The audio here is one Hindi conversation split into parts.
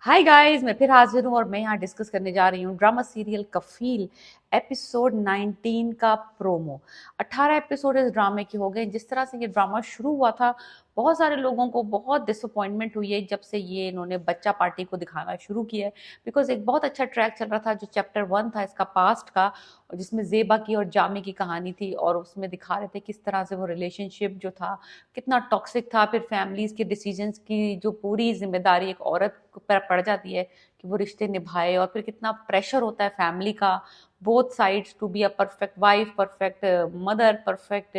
हाय गाइस, मैं फिर हाजिर हूँ और मैं यहाँ डिस्कस करने जा रही हूँ ड्रामा सीरियल कफील एपिसोड 19 का प्रोमो। 18 एपिसोड इस ड्रामे के हो गए। जिस तरह से ये ड्रामा शुरू हुआ था, बहुत सारे लोगों को बहुत डिसअपॉइंटमेंट हुई है जब से ये इन्होंने बच्चा पार्टी को दिखाना शुरू किया है। बिकॉज एक बहुत अच्छा ट्रैक चल रहा था जो चैप्टर 1 था इसका पास्ट का, और जिसमें जेबा की और जामी की कहानी थी, और उसमें दिखा रहे थे किस तरह से वो रिलेशनशिप जो था कितना टॉक्सिक था। फिर फैमिलीज के डिसीजंस की जो पूरी जिम्मेदारी एक औरत पर पड़ जाती है कि वो रिश्ते निभाए, और फिर कितना प्रेशर होता है फैमिली का, both sides to be a perfect wife, perfect mother, perfect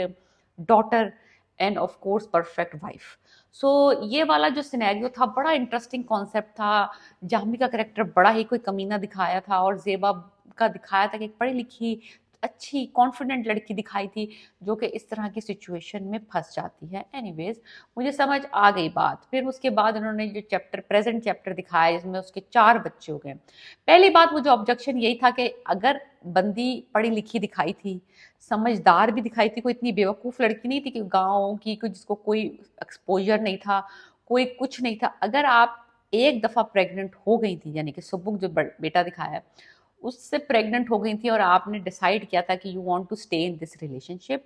daughter, and of course perfect wife. So ये वाला जो सिनेरियो था बड़ा इंटरेस्टिंग कॉन्सेप्ट था। जाहमी का करेक्टर बड़ा ही कोई कमीना दिखाया था, और जेबा का दिखाया था कि एक पढ़ी लिखी अच्छी कॉन्फिडेंट लड़की दिखाई थी जो कि इस तरह की सिचुएशन में फंस जाती है। एनीवेज, मुझे समझ आ गई बात। फिर उसके बाद उन्होंने जो चैप्टर प्रेजेंट चैप्टर दिखाया जिसमें उसके 4 बच्चे हो गए। पहली बात, मुझे ऑब्जेक्शन यही था कि अगर बंदी पढ़ी लिखी दिखाई थी, समझदार भी दिखाई थी, कोई इतनी बेवकूफ़ लड़की नहीं थी कि गाँव की कोई जिसको कोई एक्सपोजर नहीं था, कोई कुछ नहीं था। अगर आप एक दफ़ा प्रेग्नेंट हो गई थी, यानी कि सुबुक जो बेटा दिखाया है उससे प्रेग्नेंट हो गई थी, और आपने डिसाइड किया था कि you want to stay in this relationship,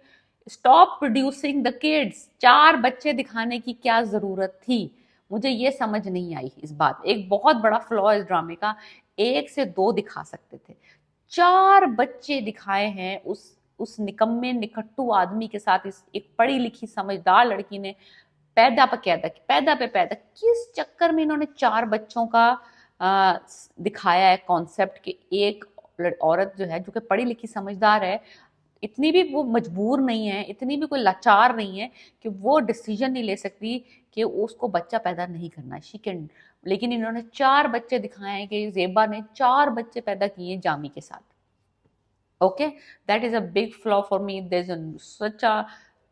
stop producing the kids. 4 बच्चे दिखाने की क्या जरूरत थी? मुझे ये समझ नहीं आई इस बात। एक बहुत बड़ा फ्लॉ इस ड्रामे का, 1 से 2 दिखा सकते थे, 4 बच्चे दिखाए हैं उस निकम्मे निकट्टू आदमी के साथ। इस एक पढ़ी लिखी समझदार लड़की ने पैदा पे पैदा किस चक्कर में इन्होंने 4 बच्चों का दिखाया है कॉन्सेप्ट कि एक औरत जो है जो कि पढ़ी लिखी समझदार है, इतनी भी वो मजबूर नहीं है, इतनी भी कोई लाचार नहीं है कि वो डिसीजन नहीं ले सकती कि उसको बच्चा पैदा नहीं करना है, शी कैन। लेकिन इन्होंने 4 बच्चे दिखाए हैं कि जेबा ने 4 बच्चे पैदा किए जामी के साथ। Okay, that is a big flaw for me. There is such a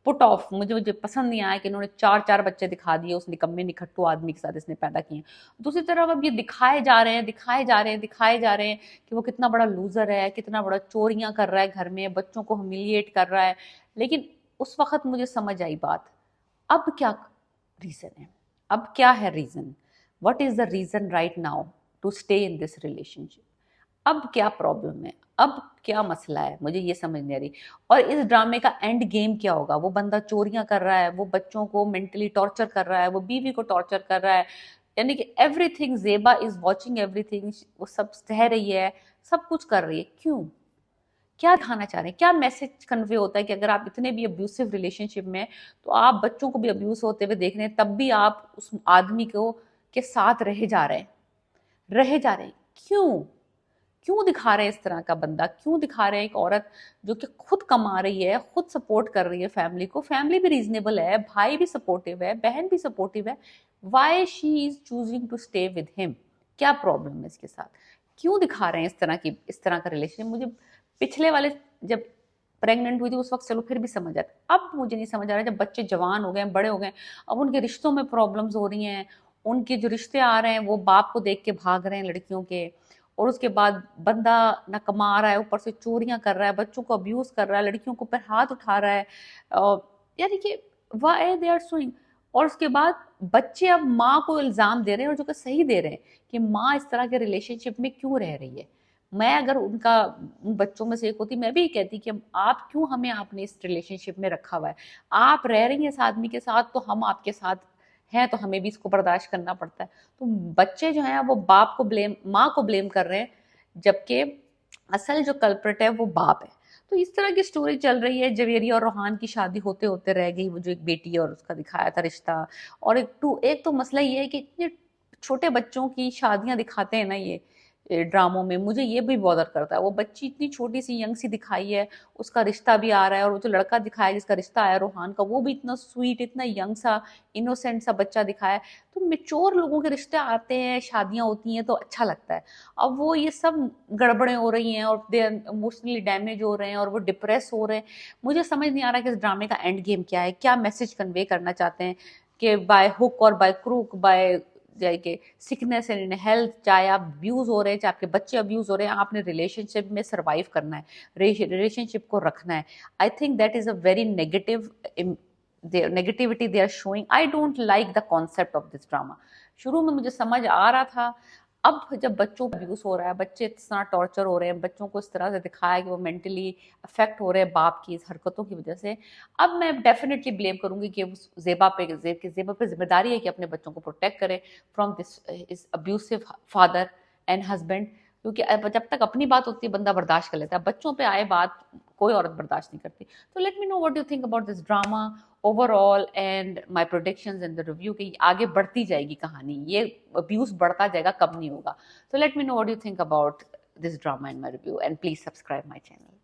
put off. मुझे मुझे पसंद नहीं आया कि इन्होंने 4 4 बच्चे दिखा दिए उस निकम्मे निखट्टू आदमी के साथ इसने पैदा किए। दूसरी तरफ अब ये दिखाए जा रहे हैं, दिखाए जा रहे हैं कि वो कितना बड़ा लूजर है, कितना बड़ा चोरियां कर रहा है घर में, बच्चों को ह्यूमिलिएट कर रहा है। लेकिन उस वक्त मुझे समझ आई बात, अब क्या रीजन है? अब क्या है reason? What is the reason right now to stay in this relationship? अब क्या प्रॉब्लम है? अब क्या मसला है? मुझे ये समझ नहीं आ रही। और इस ड्रामे का एंड गेम क्या होगा? वो बंदा चोरियां कर रहा है, वो बच्चों को मेंटली टॉर्चर कर रहा है, वो बीवी को टॉर्चर कर रहा है, यानी कि एवरीथिंग, जेबा इज वॉचिंग एवरीथिंग, वो सब सह रही है, सब कुछ कर रही है। क्यों? क्या दिखाना चाह रहे हैं? क्या मैसेज कन्वे होता है कि अगर आप इतने भी अब्यूसिव रिलेशनशिप में, तो आप बच्चों को भी अब्यूज होते हुए देख रहे हैं, तब भी आप उस आदमी को के साथ रहे जा रहे हैं। क्यों? क्यों दिखा रहे हैं इस तरह का बंदा? क्यों दिखा रहे हैं एक औरत जो कि खुद कमा रही है, खुद सपोर्ट कर रही है फैमिली को, फैमिली भी रीजनेबल है, भाई भी सपोर्टिव है, बहन भी सपोर्टिव है, why she is choosing to stay with him? क्या प्रॉब्लम है इसके साथ? क्यों दिखा रहे हैं इस तरह का रिलेशन? मुझे पिछले वाले, जब प्रेग्नेंट हुई थी उस वक्त चलो फिर भी समझ आता, अब मुझे नहीं समझ आ रहा। जब बच्चे जवान हो गए, बड़े हो गए, अब उनके रिश्तों में प्रॉब्लम्स हो रही हैं, उनके जो रिश्ते आ रहे हैं वो बाप को देख के भाग रहे हैं लड़कियों के, और उसके बाद बंदा ना कमा रहा है, ऊपर से चोरियां कर रहा है, बच्चों को अब्यूज कर रहा है, लड़कियों को पर हाथ उठा रहा है, यानी कि वाई दे आर सुइंग। और उसके बाद बच्चे अब माँ को इल्जाम दे रहे हैं, और जो कि सही दे रहे हैं, कि माँ इस तरह के रिलेशनशिप में क्यों रह रही है। मैं अगर उन बच्चों में से एक होती, मैं भी कहती कि आप क्यों हमें आपने इस रिलेशनशिप में रखा हुआ है, आप रह रही हैं इस आदमी के साथ, तो हम आपके साथ हैं, तो हमें भी इसको बर्दाश्त करना पड़ता है। तो बच्चे जो हैं वो बाप को ब्लेम, माँ को ब्लेम कर रहे हैं, जबकि असल जो कल्प्रिट है वो बाप है। तो इस तरह की स्टोरी चल रही है। जवेरी और रोहान की शादी होते होते रह गई, वो जो एक बेटी और उसका दिखाया था रिश्ता। और एक तो मसला ये है कि इतने छोटे बच्चों की शादियां दिखाते हैं ना ये ड्रामों में, मुझे ये भी बॉदर करता है। वो बच्ची इतनी छोटी सी यंग सी दिखाई है, उसका रिश्ता भी आ रहा है, और वो जो लड़का दिखाया जिसका रिश्ता आया रोहान का, वो भी इतना स्वीट, इतना यंग सा इनोसेंट सा बच्चा दिखाया है। तो मेच्योर लोगों के रिश्ते आते हैं, शादियां होती हैं, तो अच्छा लगता है। अब वो ये सब गड़बड़ें हो रही हैं, और दे इमोशनली डैमेज हो रहे हैं, और वो डिप्रेस हो रहे हैं। मुझे समझ नहीं आ रहा कि इस ड्रामे का एंड गेम क्या है, क्या मैसेज कन्वे करना चाहते हैं, कि बाय हुक और बाय क्रूक, बाय जाए कि सिकनेस एंड इन हेल्थ, चाहे आप अब्यूज हो रहे हैं, चाहे आपके बच्चे अब्यूज हो रहे हैं, आपने रिलेशनशिप में सर्वाइव करना है, रिलेशनशिप को रखना है। I think that is a very negative, their negativity they are showing. I don't like the concept of this drama. शुरू में मुझे समझ आ रहा था, अब जब बच्चों को अब्यूज हो रहा है, बच्चे इस तरह टॉर्चर हो रहे हैं, बच्चों को इस तरह से दिखाया है कि वो मेंटली अफेक्ट हो रहे हैं बाप की इस हरकतों की वजह से, अब मैं डेफिनेटली ब्लेम करूंगी कि जेबा पे जिम्मेदारी है कि अपने बच्चों को प्रोटेक्ट करे from this abusive father and husband. क्योंकि जब तक अपनी बात होती है बंदा बर्दाश्त कर लेता है, बच्चों पे आए बात कोई औरत बर्दाश्त नहीं करती। तो let me know what you think about this drama overall and my predictions in the review कि आगे बढ़ती जाएगी कहानी, ये अब्यूज बढ़ता जाएगा, कम नहीं होगा। So let me know what you think about this drama in my review, and please subscribe my channel.